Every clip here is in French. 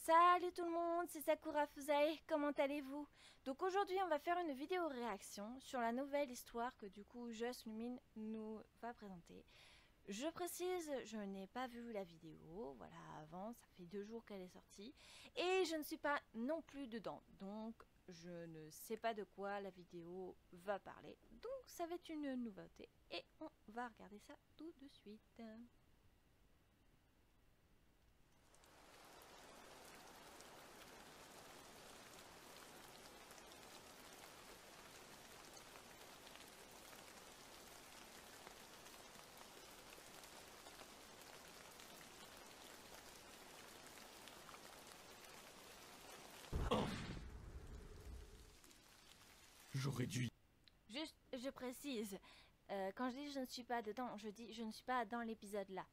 Salut tout le monde, c'est Sakura Fuzai, comment allez-vous? Donc aujourd'hui on va faire une vidéo réaction sur la nouvelle histoire que du coup Just Lumine nous va présenter. Je précise, je n'ai pas vu la vidéo, voilà, avant, ça fait 2 jours qu'elle est sortie, et je ne suis pas non plus dedans, donc je ne sais pas de quoi la vidéo va parler, donc ça va être une nouveauté, et on va regarder ça tout de suite. J'aurais dû... Juste, je précise, quand je dis je ne suis pas dedans, je dis je ne suis pas dans l'épisode là.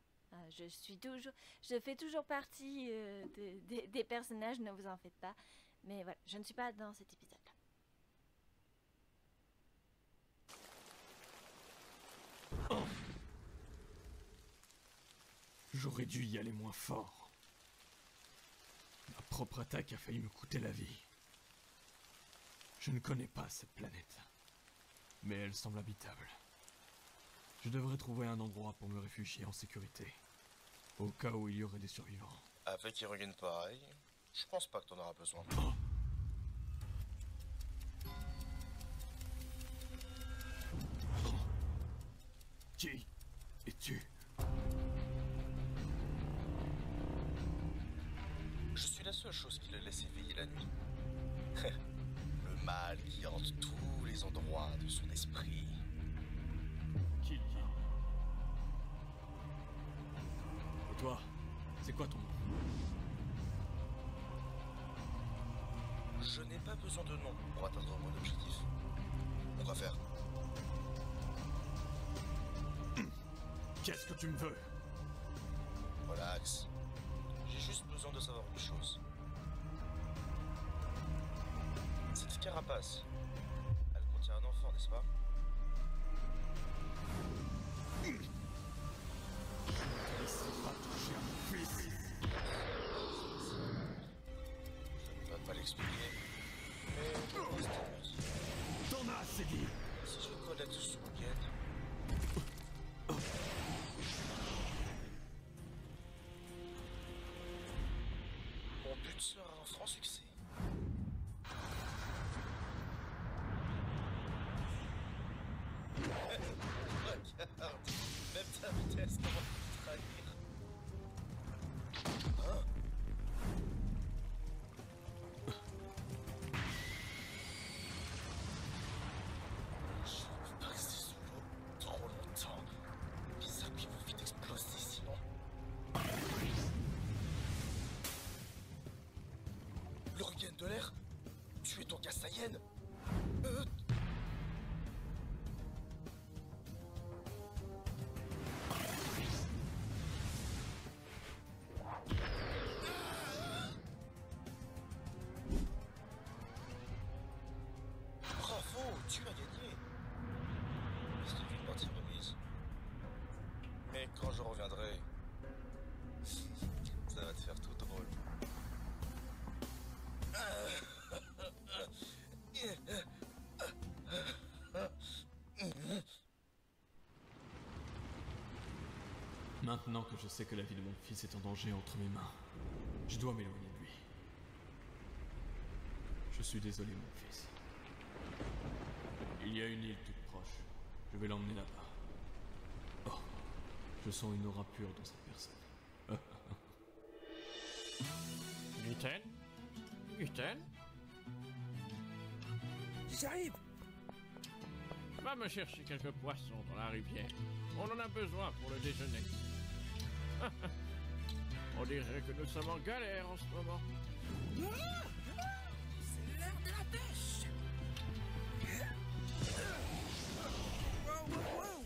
Je fais toujours partie des personnages, ne vous en faites pas. Mais voilà, je ne suis pas dans cet épisode là. J'aurais dû y aller moins fort. Ma propre attaque a failli me coûter la vie. Je ne connais pas cette planète, mais elle semble habitable. Je devrais trouver un endroit pour me réfugier en sécurité, au cas où il y aurait des survivants. Avec Hirogen pareil, je pense pas que t'en auras besoin. Oh. Qui es-tu? Je suis la seule chose qui le laisse éveiller la nuit. Le mal qui hante tous les endroits de son esprit. Qui? Et toi, c'est quoi ton nom? Je n'ai pas besoin de nom pour atteindre mon objectif. On va faire. Qu'est-ce que tu me veux? Relax. J'ai juste besoin de savoir une chose. Cette carapace, elle contient un enfant, n'est-ce pas? Laissez pas toucher à mon fils. Je ne vais pas l'expliquer, mais T'en as assez dit. si je collecte ce week-end, mon but sera un franc succès. Regarde, même ta vitesse commence à te trahir. Hein? Je ne peux pas rester sous l'eau trop longtemps. Les circuits vont vite exploser sinon. L'organe de l'air? Tu es ton Kasayen? Bravo, tu as gagné. C'est une partie remise. Mais quand je reviendrai, ça va te faire tout drôle. Maintenant que je sais que la vie de mon fils est en danger entre mes mains, je dois m'éloigner de lui. Je suis désolé, mon fils. Il y a une île toute proche. Je vais l'emmener là-bas. Oh, je sens une aura pure dans cette personne. Gluten? Gluten? J'arrive. Va me chercher quelques poissons dans la rivière. On en a besoin pour le déjeuner. On dirait que nous sommes en galère en ce moment. C'est l'heure de la pêche. Wow, wow, wow.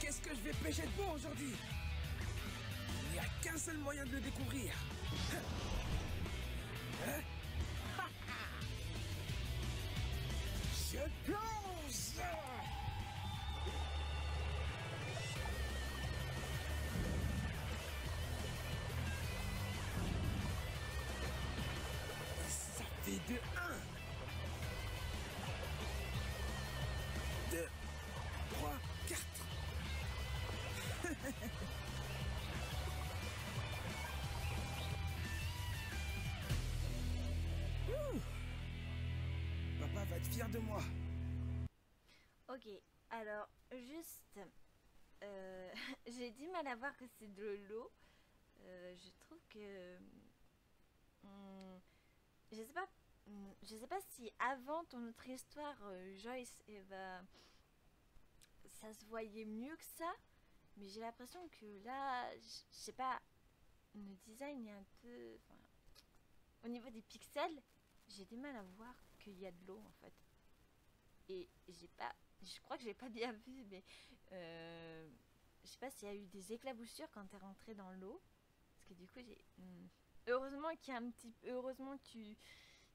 Qu'est-ce que je vais pêcher de bon aujourd'hui? Il n'y a qu'un seul moyen de le découvrir. Je plonge. va être fier de moi. Ok, alors juste, j'ai du mal à voir que c'est de l'eau. Je trouve que, je sais pas, je sais pas si avant ton autre histoire, Joyce, ça se voyait mieux que ça, mais j'ai l'impression que là, je sais pas, le design est un peu, enfin, au niveau des pixels, j'ai du mal à voir qu'il y a de l'eau en fait. Et j'ai pas, je crois que j'ai pas bien vu, mais je sais pas s'il y a eu des éclaboussures quand t'es rentré dans l'eau, parce que du coup j'ai, heureusement qu'il y a un petit, heureusement que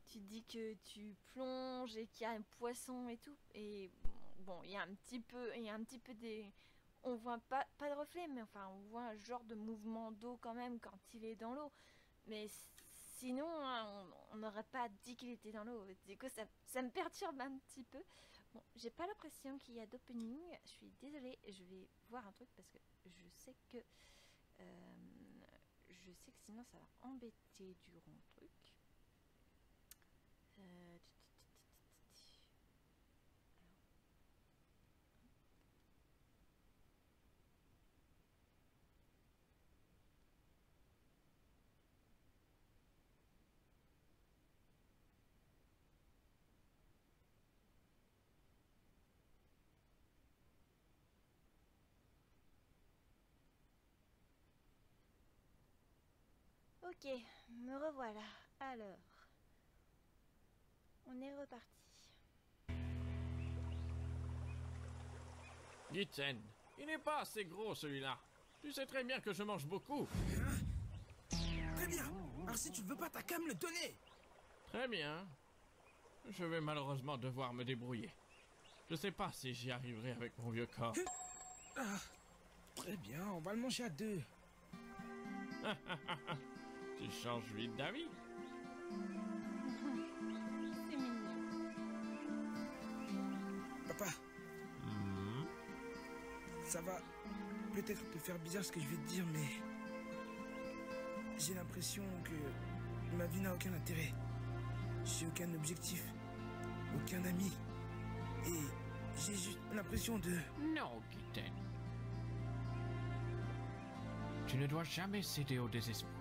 tu dis que tu plonges et qu'il y a un poisson et tout, et bon, il y a un petit peu des, on voit pas de reflet, mais enfin on voit un genre de mouvement d'eau quand même quand il est dans l'eau, mais sinon hein, on n'aurait pas dit qu'il était dans l'eau. Du coup ça me perturbe un petit peu. Bon, j'ai pas l'impression qu'il y a d'opening, je suis désolée, je vais voir un truc parce que je sais que sinon ça va embêter durant le truc. Ok, me revoilà. Alors, on est reparti. Gitten, il n'est pas assez gros celui-là. Tu sais très bien que je mange beaucoup. Très bien. Alors si tu ne veux pas, t'as qu'à me le donner. Très bien. Je vais malheureusement devoir me débrouiller. Je sais pas si j'y arriverai avec mon vieux corps. Ah, très bien, on va le manger à deux. Tu changes vite d'avis. C'est mignon. Papa, ça va peut-être te faire bizarre ce que je vais te dire, mais j'ai l'impression que ma vie n'a aucun intérêt. J'ai aucun objectif, aucun ami, et j'ai juste l'impression de... Non, Gitten. Tu ne dois jamais céder au désespoir.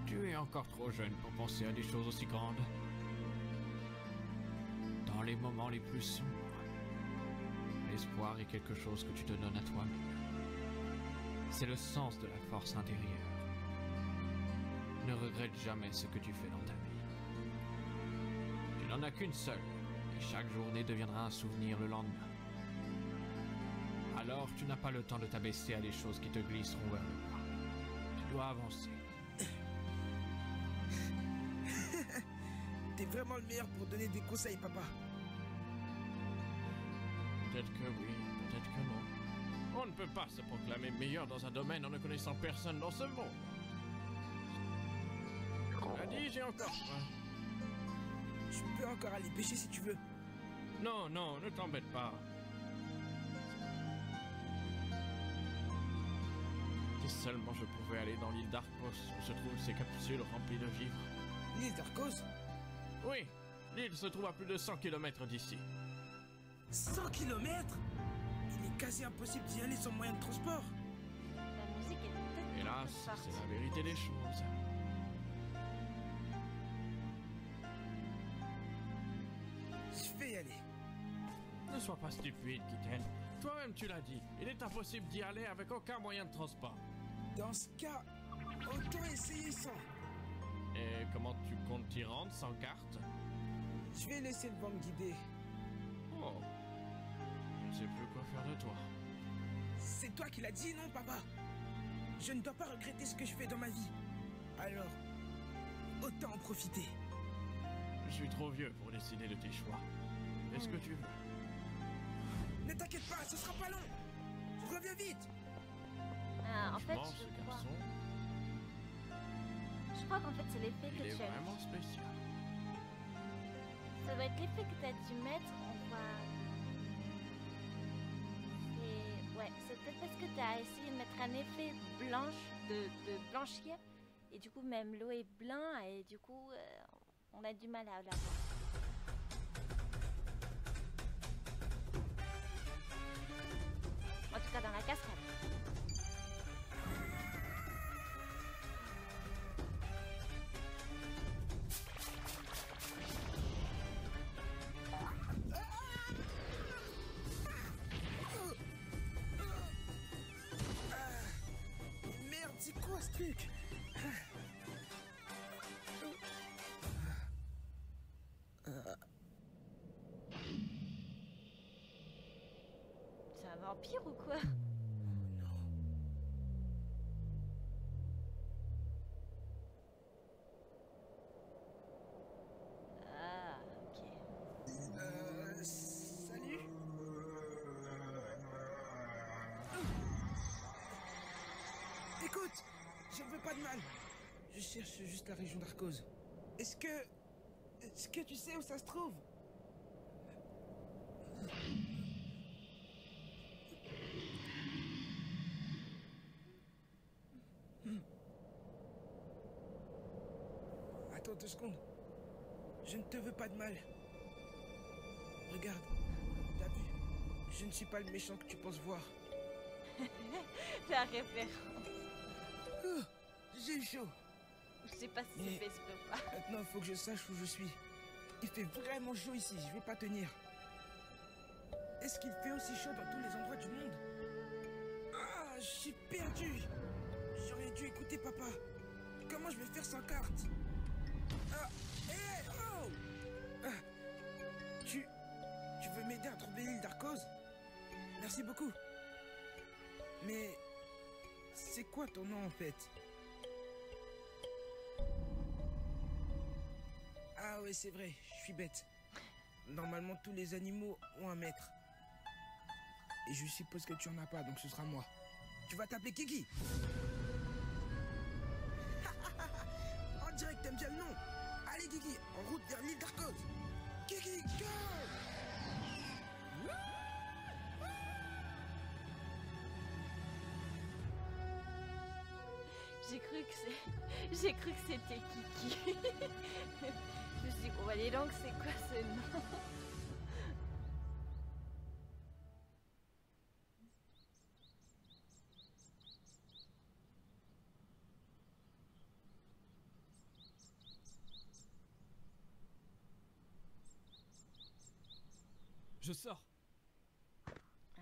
Tu es encore trop jeune pour penser à des choses aussi grandes. Dans les moments les plus sombres, l'espoir est quelque chose que tu te donnes à toi-même. C'est le sens de la force intérieure. Ne regrette jamais ce que tu fais dans ta vie. Tu n'en as qu'une seule, et chaque journée deviendra un souvenir le lendemain. Alors tu n'as pas le temps de t'abaisser à des choses qui te glisseront vers le bas. Tu dois avancer. T'es vraiment le meilleur pour donner des conseils, papa. Peut-être que oui, peut-être que non. On ne peut pas se proclamer meilleur dans un domaine en ne connaissant personne dans ce monde. Cela dit, j'ai encore faim. Je peux encore aller pêcher si tu veux. Non, non, ne t'embête pas. Si seulement je pouvais aller dans l'île d'Arcos où se trouvent ces capsules remplies de vivres. L'île d'Arcos? Oui, l'île se trouve à plus de 100 km d'ici. 100 km? Il est quasi impossible d'y aller sans moyen de transport. La musique est peut-être Hélas, forte. c'est la vérité des choses. Je vais y aller. Ne sois pas stupide, Gitten. Toi-même tu l'as dit, il est impossible d'y aller avec aucun moyen de transport. Dans ce cas, autant essayer sans. Et comment tu comptes t'y rendre sans carte? Je vais laisser le vent me guider. Oh, je ne sais plus quoi faire de toi. C'est toi qui l'as dit, non, papa? Je ne dois pas regretter ce que je fais dans ma vie. Alors, autant en profiter. Je suis trop vieux pour décider de tes choix. Est-ce que tu veux? Ne t'inquiète pas, ce sera pas long. Je reviens vite. Ah, en fait, Franchement, ce garçon, je crois qu'en fait c'est l'effet que il est tu as. vraiment spécial. Ça doit être l'effet que tu as dû mettre. On voit. Ouais, c'est peut-être parce que tu as essayé de mettre un effet blanche de blanchir. Et du coup, même l'eau est blanc et du coup, on a du mal à la voir. vampire ou quoi? Ah, ok. Salut. Écoute, je ne veux pas de mal. Je cherche juste la région d'Arcose. Est-ce que tu sais où ça se trouve? Attends 2 secondes. Je ne te veux pas de mal. Regarde, t'as vu? Je ne suis pas le méchant que tu penses voir. La référence. Oh, j'ai eu chaud. Je sais pas si c'est Mais- fait exprès ou pas. Maintenant, il faut que je sache où je suis. Il fait vraiment chaud ici, je vais pas tenir. Est-ce qu'il fait aussi chaud dans tous les endroits du monde? Ah, je suis perdu. J'aurais dû écouter papa. Comment je vais faire sans carte? Ah, hé, oh! Ah, tu veux m'aider à trouver l'île d'Arcose? Merci beaucoup. Mais c'est quoi ton nom en fait? Ah ouais, c'est vrai, je suis bête. Normalement, tous les animaux ont un maître. Et je suppose que tu en as pas, donc ce sera moi. Tu vas t'appeler Kiki. On dirait que t'aimes bien le nom. Allez Kiki, en route vers l'île d'Arcose. Kiki, go! J'ai cru que c'était Kiki. Je me suis dit, bon, bah, les langues, c'est quoi ce nom? Je sors. Ah,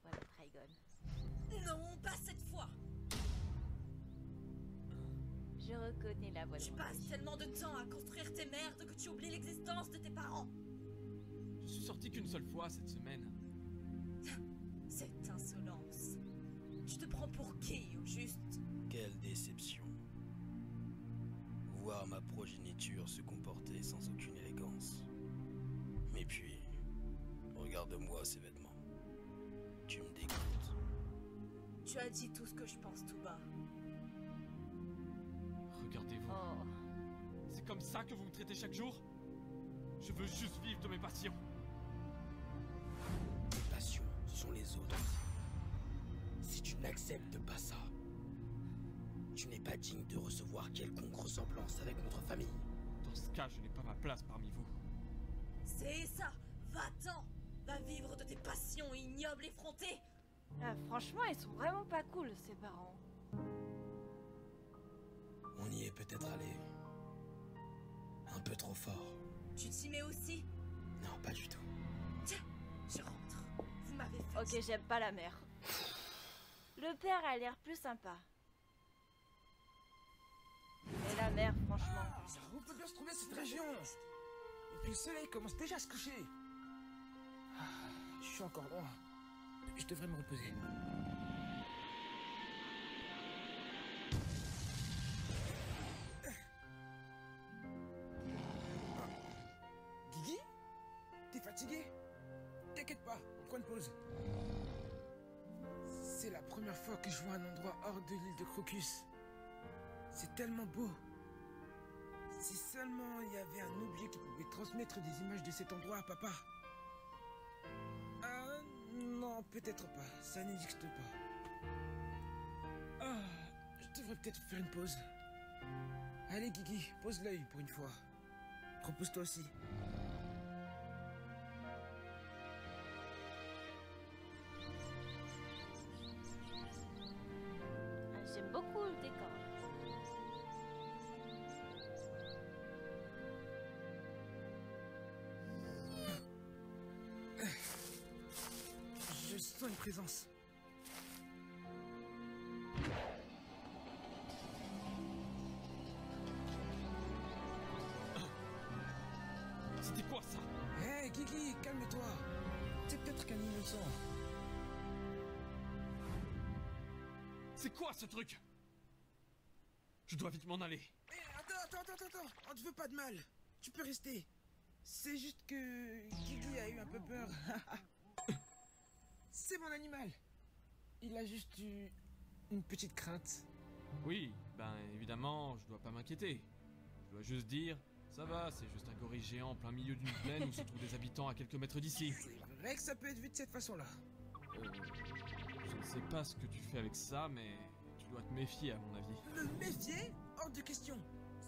voilà, Trigon. Non, pas cette fois. Je reconnais la voix de Tu mon passes fils. tellement de temps à construire tes merdes que tu oublies l'existence de tes parents. Je suis sorti qu'une seule fois cette semaine. Cette insolence. Tu te prends pour qui, au juste? Quelle déception. Voir ma progéniture se comporter sans aucune élégance. Mais puis, regarde-moi ces vêtements. Tu me dégoûtes. Tu as dit tout ce que je pense tout bas. Regardez-vous. Oh, C'est comme ça que vous me traitez chaque jour? Je veux juste vivre de mes passions. Tes passions, ce sont les autres. Si tu n'acceptes pas ça, tu n'es pas digne de recevoir quelconque ressemblance avec notre famille. Dans ce cas, je n'ai pas ma place parmi vous. C'est ça. Va-t'en. Va vivre de tes passions ignobles effrontées. ah, franchement, ils sont vraiment pas cool, ces parents. On y est peut-être allé un peu trop fort. Tu t'y mets aussi? Non, pas du tout. Tiens, je rentre. Vous m'avez fait... Ok, j'aime pas la mère. Le père a l'air plus sympa. Mais la mère, franchement. On peut bien se trouver cette région. Et puis le soleil commence déjà à se coucher. Ah, je suis encore loin. Je devrais me reposer. Guigui? T'es fatigué? T'inquiète pas, on prend une pause. C'est la première fois que je vois un endroit hors de l'île de Crocus. C'est tellement beau. Si seulement il y avait un objet qui pouvait transmettre des images de cet endroit à papa. Non, peut-être pas. Ça n'existe pas. Ah, je devrais peut-être faire une pause. Allez, Guigui, pose l'œil pour une fois. Repose-toi aussi. Ah, j'aime beaucoup le décor. Je sens une présence. C'était quoi ça? Hé, Guigui, calme-toi. C'est peut-être qu'un innocent. C'est quoi ce truc? Je dois vite m'en aller. Attends, on te veut pas de mal. Tu peux rester. C'est juste que Guigui a eu un peu peur. C'est mon animal. Il a juste eu une petite crainte. Oui, ben évidemment, je dois pas m'inquiéter. Je dois juste dire, ça va, c'est juste un gorille géant en plein milieu d'une plaine où se trouvent des habitants à quelques mètres d'ici. C'est vrai que ça peut être vu de cette façon-là. Je ne sais pas ce que tu fais avec ça, mais tu dois te méfier à mon avis. Me méfier? Hors de question.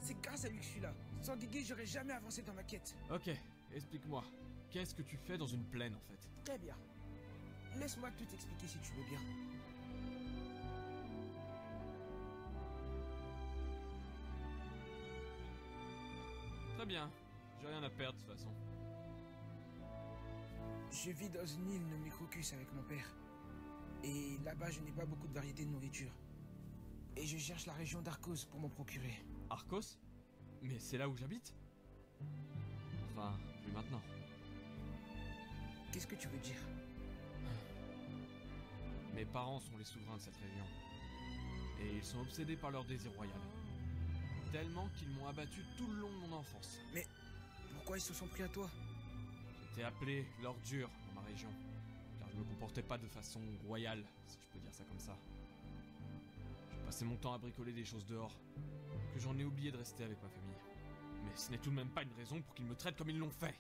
C'est grâce à lui que je suis là. Sans Guigui, j'aurais jamais avancé dans ma quête. Ok, explique-moi. Qu'est-ce que tu fais dans une plaine en fait? Très bien. Laisse-moi tout expliquer si tu veux bien. Très bien, j'ai rien à perdre de toute façon. Je vis dans une île nommée Crocus avec mon père. Et là-bas, je n'ai pas beaucoup de variétés de nourriture. Et je cherche la région d'Arcos pour m'en procurer. Arcos? Mais c'est là où j'habite? Enfin, plus maintenant. Qu'est-ce que tu veux dire? Mes parents sont les souverains de cette région. Et ils sont obsédés par leur désir royal. Tellement qu'ils m'ont abattu tout le long de mon enfance. Mais pourquoi ils se sont pris à toi? J'étais appelé l'ordure dans ma région. Car je me comportais pas de façon royale, si je peux dire ça comme ça. Je passais mon temps à bricoler des choses dehors, que j'en ai oublié de rester avec ma famille. Mais ce n'est tout de même pas une raison pour qu'ils me traitent comme ils l'ont fait.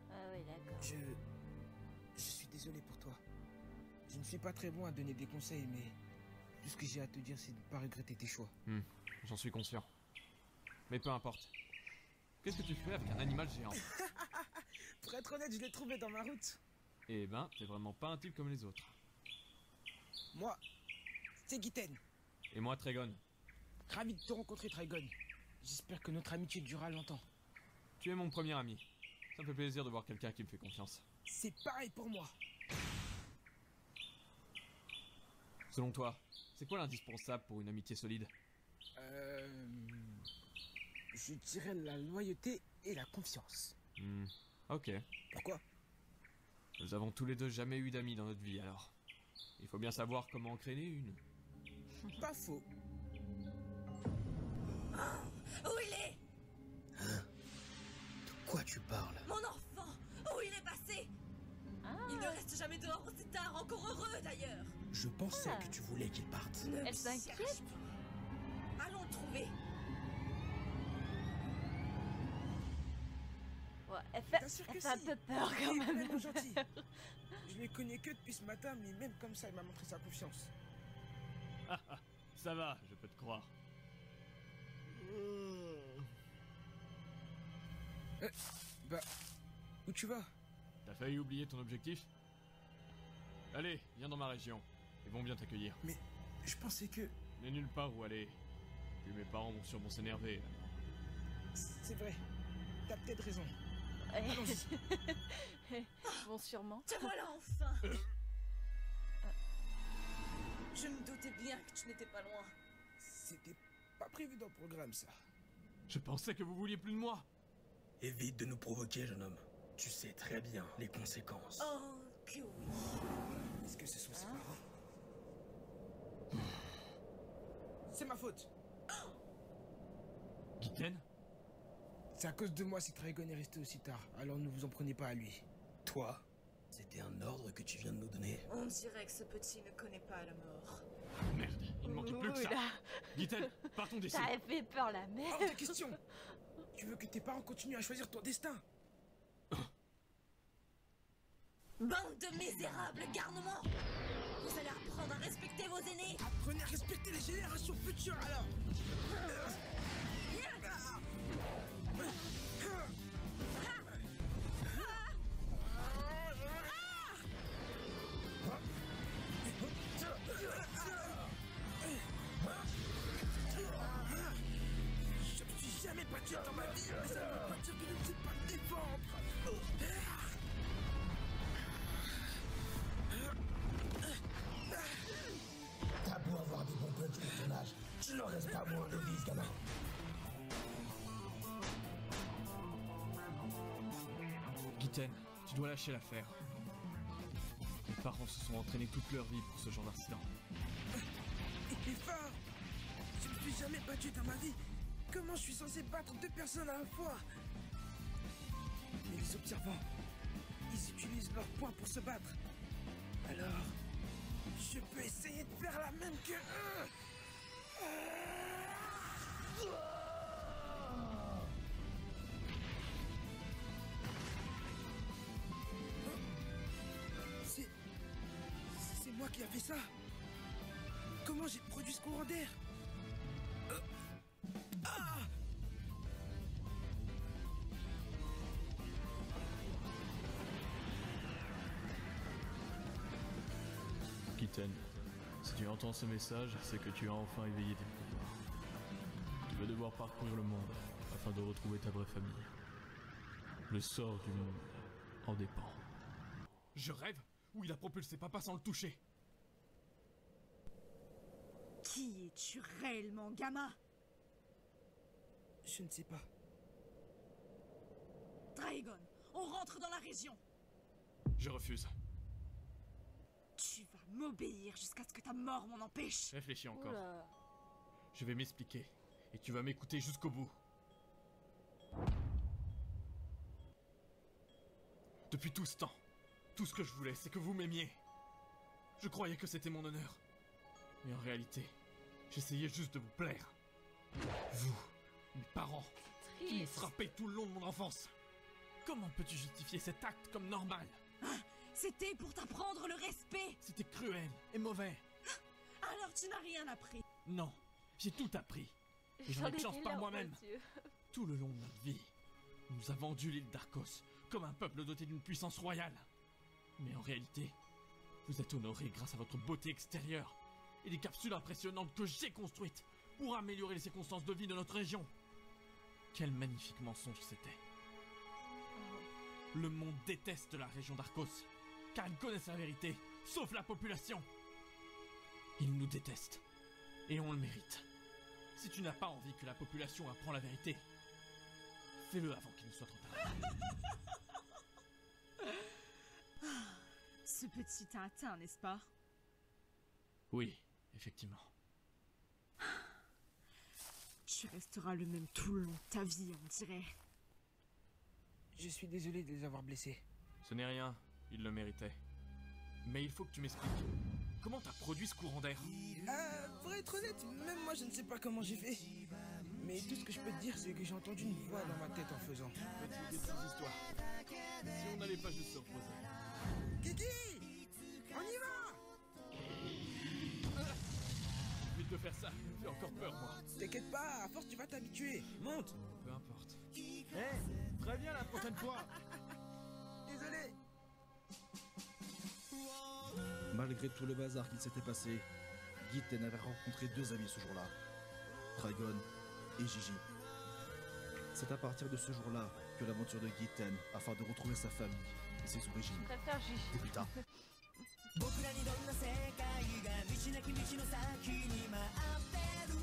Ah oui, d'accord. Je suis désolé pour toi. Je ne suis pas très bon à donner des conseils, mais tout ce que j'ai à te dire, c'est de ne pas regretter tes choix. J'en suis conscient. Mais peu importe. Qu'est-ce que tu fais avec un animal géant? Pour être honnête, je l'ai trouvé dans ma route. Eh ben, t'es vraiment pas un type comme les autres. Moi, c'est Giten. Et moi, Tregon. Ravi de te rencontrer, Trigon. J'espère que notre amitié durera longtemps. Tu es mon premier ami. Ça me fait plaisir de voir quelqu'un qui me fait confiance. C'est pareil pour moi. Selon toi, c'est quoi l'indispensable pour une amitié solide? Je dirais la loyauté et la confiance. Ok. Pourquoi? Nous avons tous les deux jamais eu d'amis dans notre vie, alors. Il faut bien savoir comment en créer une. Pas faux. Où il est? Hein? De quoi tu parles? Mon enfant! Où il est passé? Il ne reste jamais dehors aussi tard, encore heureux d'ailleurs! Je pensais que tu voulais qu'il parte. Ne Elle me s'inquiète. cherche pas. Allons le trouver! Ouais, elle fait T'assures que un si. peu peur quand Il est même. vraiment gentil. Je ne connais que depuis ce matin, mais même comme ça, il m'a montré sa confiance. Ça va, je peux te croire. Bah, où tu vas? T'as failli oublier ton objectif? Allez, viens dans ma région. Ils vont bien t'accueillir. Mais je pensais que... Il n'y a nulle part où aller. Puis mes parents vont sûrement s'énerver. C'est vrai. T'as peut-être raison. Bon, sûrement. Te voilà enfin! Je me doutais bien que tu n'étais pas loin. C'était pas prévu dans le programme, ça. Je pensais que vous vouliez plus de moi. Évite de nous provoquer, jeune homme. Tu sais très bien les conséquences. Oh, que oui. Est-ce que ce sont ses parents? C'est ma faute. Giten? C'est à cause de moi si Trigon est resté aussi tard, alors ne vous en prenez pas à lui. Toi, c'était un ordre que tu viens de nous donner. On dirait que ce petit ne connaît pas la mort. Merde, il ne manquait plus que ça. Oula. Giten, partons d'ici. Ça a fait peur la Hors merde. de question. Tu veux que tes parents continuent à choisir ton destin? Bande de misérables garnements! Vous allez apprendre à respecter vos aînés! Apprenez à respecter les générations futures, alors. Je me suis jamais battu dans ma vie, mais ça ne veut pas dire que je ne sais pas me défendre. T'as beau avoir des bons punchs pour ton âge, tu n'en restes pas moins de vie, gamin. Giten, tu dois lâcher l'affaire. Mes parents se sont entraînés toute leur vie pour ce genre d'incident. Mais fort! Je me suis jamais battu dans ma vie. Comment je suis censé battre 2 personnes à la fois? Mais les observants, ils utilisent leurs poings pour se battre. Alors, je peux essayer de faire la même que eux. C'est moi qui a fait ça. Comment j'ai produit ce courant d'air? Kitten, si tu entends ce message, c'est que tu as enfin éveillé tes pouvoirs. Tu vas devoir parcourir le monde afin de retrouver ta vraie famille. Le sort du monde en dépend. Je rêve ou il a propulsé papa sans le toucher? Qui es-tu réellement, Gamma? Je ne sais pas. Dragon, on rentre dans la région. Je refuse. Tu vas m'obéir jusqu'à ce que ta mort m'en empêche. Réfléchis encore. Oula. Je vais m'expliquer et tu vas m'écouter jusqu'au bout. Depuis tout ce temps, tout ce que je voulais, c'est que vous m'aimiez. Je croyais que c'était mon honneur. Mais en réalité, j'essayais juste de vous plaire. Vous, mes parents, qui m'ont Triste. frappé tout le long de mon enfance. Comment peux-tu justifier cet acte comme normal? C'était pour t'apprendre le respect. C'était cruel et mauvais. Alors tu n'as rien appris. Non, j'ai tout appris. Et j'en ai de chance des par larmes moi-même. aux yeux. Tout le long de notre vie, on nous a vendu l'île d'Arcos comme un peuple doté d'une puissance royale. Mais en réalité, vous êtes honorés grâce à votre beauté extérieure et des capsules impressionnantes que j'ai construites pour améliorer les circonstances de vie de notre région. Quel magnifique mensonge c'était. Le monde déteste la région d'Arcos, car ils connaissent la vérité, sauf la population. Ils nous détestent, et on le mérite. Si tu n'as pas envie que la population apprenne la vérité, fais-le avant qu'il ne soit trop tard. Ce petit t'a atteint, n'est-ce pas? Oui, effectivement. Tu resteras le même tout le long de ta vie, on dirait. Je suis désolé de les avoir blessés. Ce n'est rien, il le méritait. Mais il faut que tu m'expliques. Comment t'as produit ce courant d'air? Pour être honnête, même moi je ne sais pas comment j'ai fait. Mais tout ce que je peux te dire, c'est que j'ai entendu une voix dans ma tête en faisant. Peux-tu des petites histoires? Si on n'allait pas juste se reposer. Kiki! On y va! Vite de faire ça, il me fait encore peur, moi. T'inquiète pas, à force tu vas t'habituer. Monte! Peu importe. Très bien la prochaine fois. Désolé! Malgré tout le bazar qu'il s'était passé, Gitten avait rencontré 2 amis ce jour-là, Dragon et Gigi. C'est à partir de ce jour-là que l'aventure de Gitten, afin de retrouver sa famille et ses origines, Je préfère Gigi. débuta. 僕らにどんな世界が道なき道の先に待ってる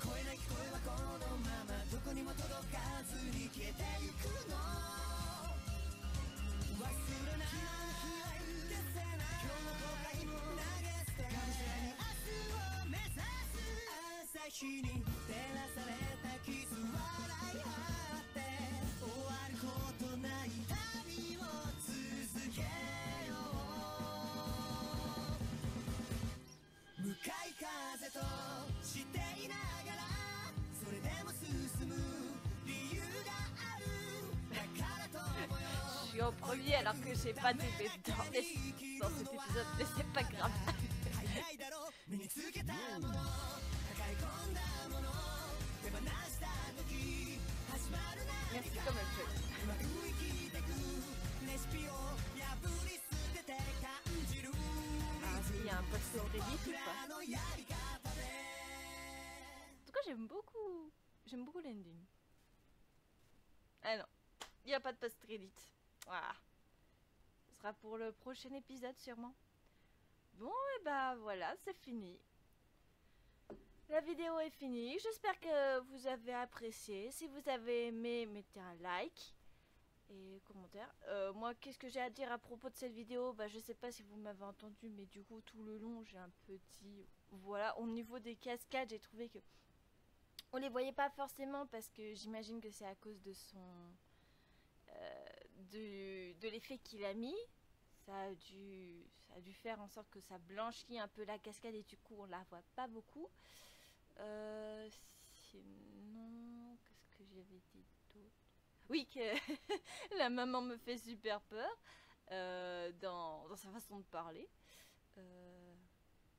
声なき声はこのままどこにも届かずに消えてゆくの忘れない消せない今日の後悔も投げ捨てがむしゃらに明日を目指す朝日に照らされた傷笑い合って終わることない旅を続けよう向かい風としていながらそれでも進む理由があるだからと思うよ Je suis en premier alors que j'ai pas TP dans cet épisode, mais c'est pas grave. 早いだろう目につけたもの抱え込んだもの手放した時始まる何 Merci か comme elle fait. うまく生きてくレシピを破り捨てて感じる Ah, est-ce qu'il y a un post-crédit ou pas? のやり方で En tout cas, j'aime beaucoup l'ending. Ah non, il n'y a pas de post-crédit. Voilà. Ce sera pour le prochain épisode sûrement. Bon, et bah voilà, c'est fini. La vidéo est finie. J'espère que vous avez apprécié. Si vous avez aimé, mettez un like. et commentaires. Moi, qu'est-ce que j'ai à dire à propos de cette vidéo? Bah, je sais pas si vous m'avez entendu, mais du coup, tout le long, j'ai un petit... Voilà, au niveau des cascades, j'ai trouvé que... On les voyait pas forcément parce que j'imagine que c'est à cause de son... de l'effet qu'il a mis. Ça a dû faire en sorte que ça blanchit un peu la cascade et du coup, on la voit pas beaucoup. Sinon, qu'est-ce que j'avais dit d'autre? Oui, que la maman me fait super peur dans sa façon de parler.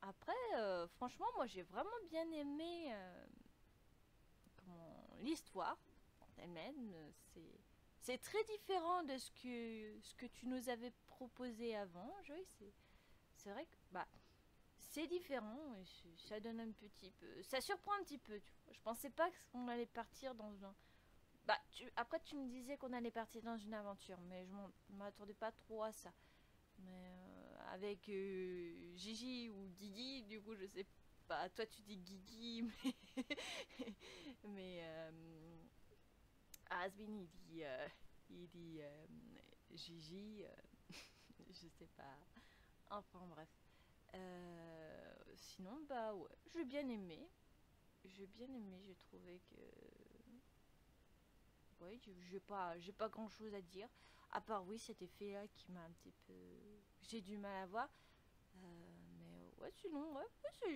Après, franchement, moi j'ai vraiment bien aimé l'histoire elle-même. C'est très différent de ce que tu nous avais proposé avant, Joyce. C'est vrai que bah c'est différent et ça donne un petit peu, ça surprend un petit peu. Tu vois. Je pensais pas qu'on allait partir dans un... Bah, après tu me disais qu'on allait partir dans une aventure, mais je m'attendais pas trop à ça. Mais avec Gigi ou Guigui, du coup je sais pas, toi tu dis Guigui, mais Asbin il dit Gigi, je sais pas. Enfin bref. Sinon bah ouais, j'ai bien aimé. J'ai trouvé que ouais, j'ai pas grand chose à dire. À part oui cet effet là qui m'a un petit peu... J'ai du mal à voir. Mais ouais sinon ouais,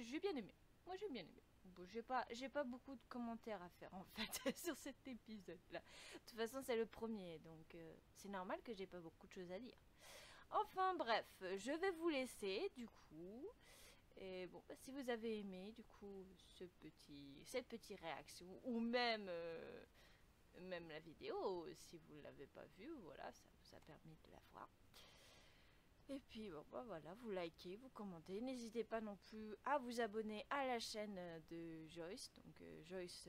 j'ai bien aimé. Moi j'ai bien aimé. Bon, j'ai pas beaucoup de commentaires à faire en fait sur cet épisode là. De toute façon c'est le premier donc c'est normal que j'ai pas beaucoup de choses à dire. Enfin bref, je vais vous laisser du coup. Et bon, bah, si vous avez aimé du coup cette petite réaction ou même même la vidéo, si vous ne l'avez pas vue, voilà, ça vous a permis de la voir. Et puis bon, bah, voilà, vous likez, vous commentez. N'hésitez pas non plus à vous abonner à la chaîne de Joyce. Donc Joyce,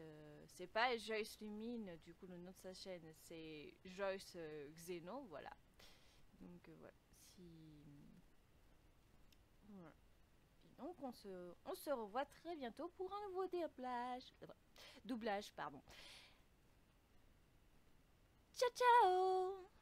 c'est pas Joyce Lumine, du coup le nom de sa chaîne c'est Joyce Xeno, voilà. Donc voilà, voilà. Et donc on se revoit très bientôt pour un nouveau doublage, pardon. Ciao ciao.